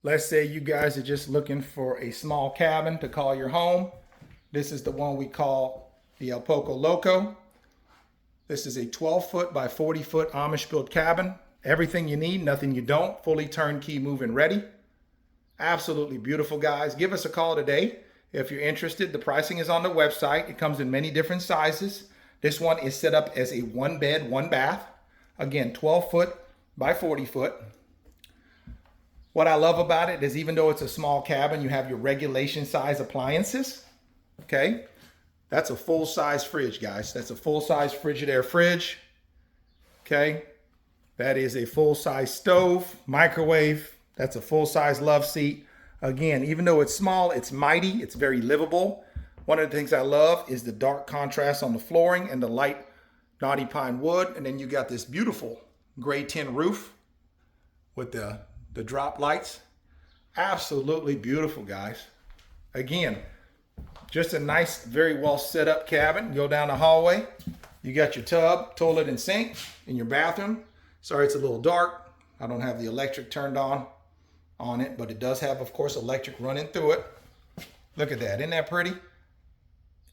Let's say you guys are just looking for a small cabin to call your home. This is the one we call the POCO LOCO. This is a 12-foot by 40-foot Amish built cabin. Everything you need, nothing you don't. Fully turnkey, move-in ready. Absolutely beautiful, guys. Give us a call today if you're interested. The pricing is on the website. It comes in many different sizes. This one is set up as a 1-bed, 1-bath. Again, 12-foot by 40-foot. What I love about it is even though it's a small cabin, you have your regulation size appliances. Okay, that's a full-size fridge, guys. That's a full-size Frigidaire fridge. Okay, that is a full-size stove, microwave. That's a full-size love seat. Again, even though it's small, it's mighty. It's very livable. One of the things I love is the dark contrast on the flooring and the light knotty pine wood. And then you got this beautiful gray tin roof with the drop lights. Absolutely beautiful, guys. Again, just a nice, very well set up cabin. Go down the hallway. You got your tub, toilet, and sink in your bathroom. Sorry, it's a little dark. I don't have the electric turned on it, but it does have, of course, electric running through it. Look at that. Isn't that pretty?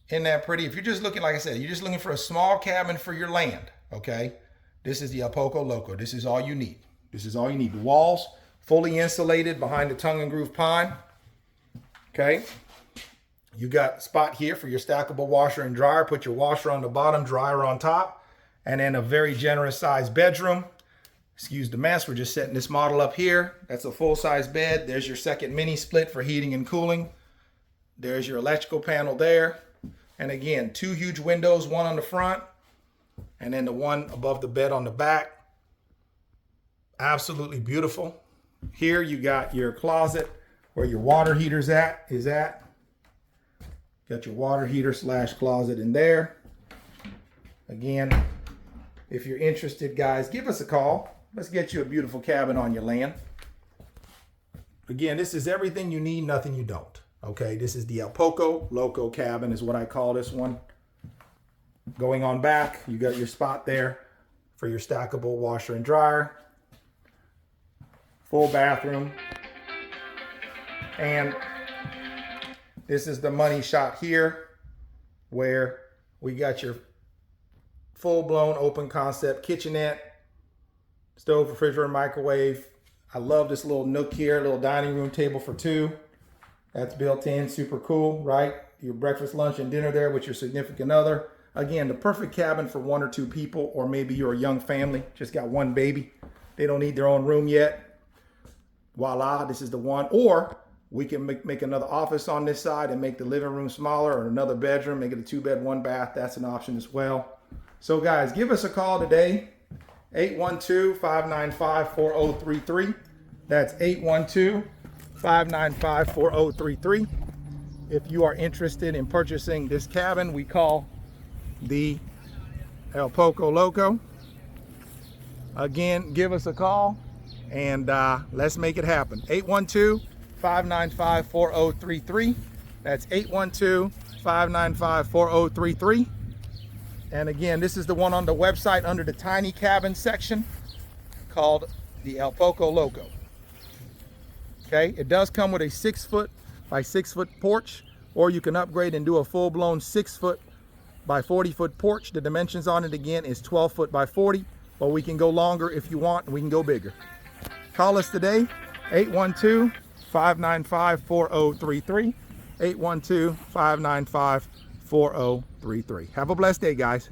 Isn't that pretty? If you're just looking, like I said, you're just looking for a small cabin for your land, okay? This is the POCO LOCO. This is all you need. This is all you need. The walls, fully insulated behind the tongue and groove pine. Okay. You got a spot here for your stackable washer and dryer. Put your washer on the bottom, dryer on top. And then a very generous sized bedroom. Excuse the mess. We're just setting this model up here. That's a full-size bed. There's your second mini split for heating and cooling. There's your electrical panel there. And again, 2 huge windows, one on the front and then the one above the bed on the back. Absolutely beautiful. Here you got your closet where your water heater's at. Got your water heater / closet in there. Again, if you're interested, guys, give us a call. Let's get you a beautiful cabin on your land. Again, this is everything you need, nothing you don't. Okay, this is the POCO LOCO cabin is what I call this one. Going on back, you got your spot there for your stackable washer and dryer. Full bathroom. And this is the money shot here where we got your full-blown open concept kitchenette, stove, refrigerator, microwave. I love this little nook here, little dining room table for 2. That's built in, super cool, right? Your breakfast, lunch, and dinner there with your significant other. Again, the perfect cabin for 1 or 2 people, or maybe you're a young family, just got 1 baby. They don't need their own room yet. Voila, this is the one. Or we can make another office on this side and make the living room smaller, or another bedroom, make it a 2-bed, 1-bath. That's an option as well. So guys, give us a call today, 812-595-4033. That's 812-595-4033. If you are interested in purchasing this cabin we call the POCO LOCO. Again, give us a call. And let's make it happen. 812-595-4033. That's 812-595-4033. And again, this is the one on the website under the tiny cabin section called the POCO LOCO. Okay, it does come with a 6-foot by 6-foot porch, or you can upgrade and do a full-blown 6-foot by 40-foot porch. The dimensions on it again is 12-foot by 40, but we can go longer if you want, and we can go bigger. Call us today, 812-595-4033, 812-595-4033. Have a blessed day, guys.